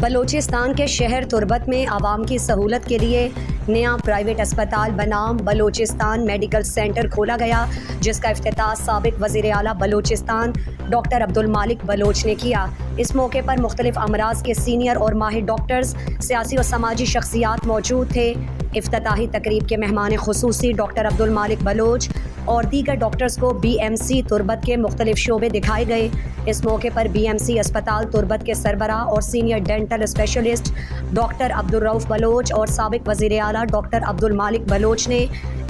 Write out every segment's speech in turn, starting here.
بلوچستان کے شہر تربت میں عوام کی سہولت کے لیے نیا پرائیویٹ اسپتال بنام بلوچستان میڈیکل سینٹر کھولا گیا، جس کا افتتاح سابق وزیر اعلیٰ بلوچستان ڈاکٹر عبدالمالک بلوچ نے کیا۔ اس موقع پر مختلف امراض کے سینئر اور ماہر ڈاکٹرز، سیاسی اور سماجی شخصیات موجود تھے۔ افتتاحی تقریب کے مہمان خصوصی ڈاکٹر عبدالمالک بلوچ اور دیگر ڈاکٹرز کو بی ایم سی تربت کے مختلف شعبے دکھائے گئے۔ اس موقع پر بی ایم سی اسپتال تربت کے سربراہ اور senior dental specialist doctor Abdul Rauf Baloch اور سابق وزیر اعلیٰ ڈاکٹر عبدالمالک بلوچ نے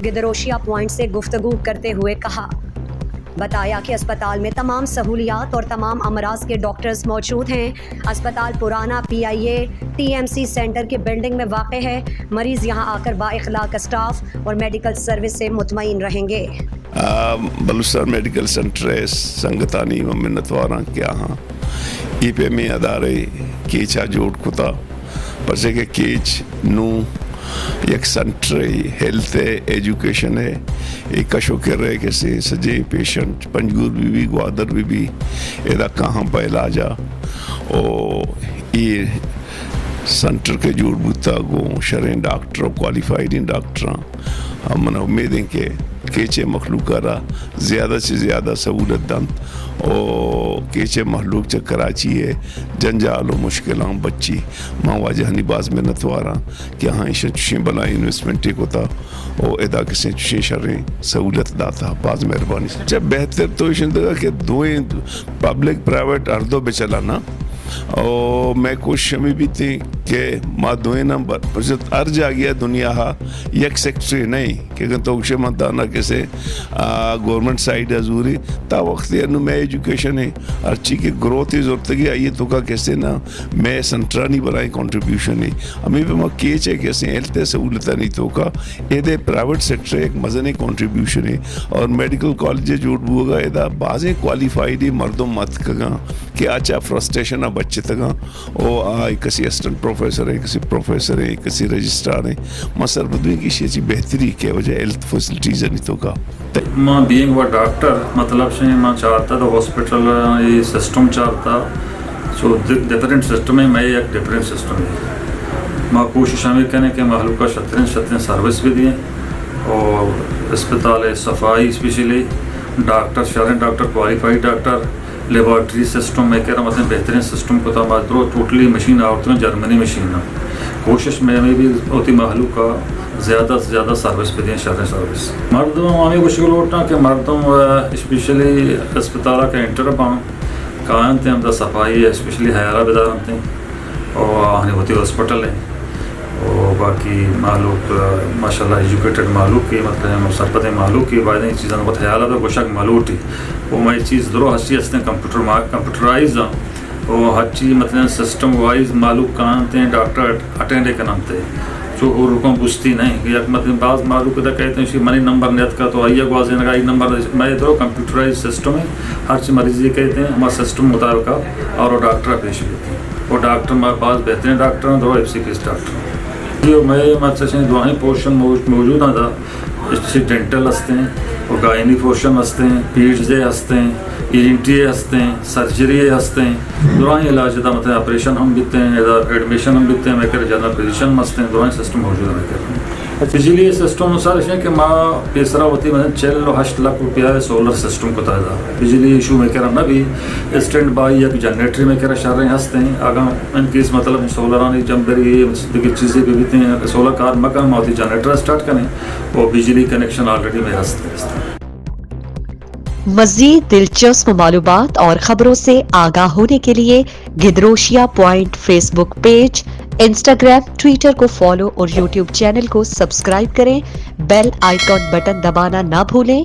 گدروشیا پوائنٹ سے گفتگو کرتے ہوئے بتایا کہ اسپتال میں تمام سہولیات اور تمام امراض کے ڈاکٹرز موجود ہیں۔ اسپتال پرانا P I A T M C centre کی بلڈنگ میں واقع ہے۔ مریض یہاں آ کر با اخلاق اسٹاف اور میڈیکل سروس سے مطمئن رہیں گے۔ بلوچستان میڈیکل سینٹر ہے سنگتانی و منتوارا کیا ہاں ای پہ میں ادارے کیچا جوڑ کتا پرسے کے کیچ نو یک سینٹر ہیلتھ ہے، ایجوکیشن ہے، ایک کشو کر رہے کیسے سجے پیشنٹ پنجگور بھی گوادر بھی ادا کہاں پہ علاجا اور یہ سینٹر کے جوڑ بوتا گو شرعین ڈاکٹر کوالیفائڈ ڈاکٹر ہم امید ہیں کہ کیچے مخلوق را زیادہ سے زیادہ سہولت دن اور کیچے مخلوق چا کراچی ہے جنجال و مشکلاں بچی ماں واجہانی باز میں نتوارا کہ ہاں ایشن چوشیں بلا انویسٹمنٹی کو تا اور ادا کسیں چوشیں شرعیں سہولت داتا باز مہربانی جب بہتر تو ایشن دگا کہ دوئیں پبلک پرائیویٹ اردو بے چلانا اور میں کوشش ہمیں بھی تھی کہ ماں دوئیں نمبر پرسد ارج آ گیا دنیا ہاں یک سیکٹری نہیں کہ توکشے ماں دانا کیسے گورنمنٹ سائیڈ حضوری تا وقت انہوں میں ایجوکیشن ہے ارچی کی گروتھ ہی ضرورت گیا یہ تو کا کیسے نا میں سنٹرانی بنائیں کنٹریبیوشن ہے ہمیں بھی ماں کیچ ہے کیسے ہیلتھ سہولتہ نہیں تو کا ایدے پرائیویٹ سیکٹر ایک مزنی کنٹریبیوشن ہے اور میڈیکل کالج جوڑ بو گا ایدہ بازیں کوالیفائڈ ہی مردم مت کگا کہ آچا فرسٹیشن بچے تگا او آئی کسی اسسٹنٹ پروفیسر ہے کسی پروفیسر ہے کسی رجسٹرار ہے مسئلہ بدوئی کی شیچی بہتری کے وجہ ہیلتھ فیسلٹیز نہیں تو کا ماں بینگ و ڈاکٹر مطلب سے ماں چاہتا تو ہاسپٹل یہ سسٹم چاہتا سو ڈفرینٹ سسٹم ہے میں ایک ڈفرینٹ سسٹم ہے ماں کوشش ہمیں کہنے کہ محلوق کا شترین سروس بھی دیں اور اسپتال صفائی اسپیشلی ڈاکٹر شرعین doctor qualified doctor laboratory system میں کہہ رہا مطلب بہترین سسٹم کو تھا ٹوٹلی مشین آؤٹ میں جرمنی مشین کوشش میں ہمیں بھی ہوتی محلوق کا زیادہ سے زیادہ سروس پہ دیں شرعی سروس مردوں ہمیں کچھ لوٹنا کہ مردوں اسپیشلی اسپتال کا انٹر پاؤں کائن تھے ہم دا صفائی ہے اسپیشلی حیارہ بیدار ہم تھے اور ہمیں ہوتی ہاسپٹل ہے اور باقی معلوم ماشاء اللہ ایجوکیٹڈ معلوم کی مطلب سرپت معلوم کی بعد چیزیں بہت خیال ہے کوشک معلوم تھی وہ میں چیز درو ہر چیز ہستے ہیں کمپیوٹرائز اور ہر چیز مطلب سسٹم وائز معلوم کہاں ہیں ڈاکٹر اٹینڈ کے نام تھے جو رکم پوچھتی نہیں کہ مطلب بعض معلوم کہتا کہتے ہیں منی نمبر نیت کا تو آئیے گواز دینے کا ایک نمبر میں درو کمپیوٹرائز سسٹم ہے ہر چیز مریض یہ کہتے ہیں ہمارا سسٹم مطابق اور وہ ڈاکٹر پیش ہوتے ہیں وہ ڈاکٹر ہمارے پاس بہترین ڈاکٹر ہیں درو ایف سی پیس ڈاکٹر میں مطلب دعائیں پورشن موجود تھا جیسے ڈینٹل ہستے ہیں اور گائنی پورشن ہستے ہیں پیڈز ہستے ہیں ENT ہستے ہیں سرجری ہستے ہیں دوران علاج دا مطلب آپریشن ہم بیتے ہیں ایڈمیشن ہم بیتے ہیں میں کہہ جنرل فزیشن ہستے ہیں دوران سسٹم موجود ہے میں کہہ رہا ہوں بجلی سسٹم سر ہے کہ ماں پیسرا ہوتی مطلب 6 لاکھ روپیہ ہے سولر سسٹم کو تازہ بجلی ایشو میں کہہ رہا نہ بھی اسٹینڈ بائی یا جنریٹری میں کہہ رہا شہر ہنستے ہیں آگاہ ان کیس مطلب سولرانی جمبری دیگر چیزیں بھی بیتے ہیں سولر کار مکان ہوتی جنریٹر اسٹارٹ کریں اور بجلی کنیکشن آلریڈی میں ہنستے ہیں۔ مزید دلچسپ معلومات اور خبروں سے آگاہ ہونے کے لیے Gedrosia point Facebook page, Instagram, Twitter کو فالو اور یوٹیوب چینل کو سبسکرائب کریں۔ بیل آئیکن بٹن دبانا نہ بھولیں۔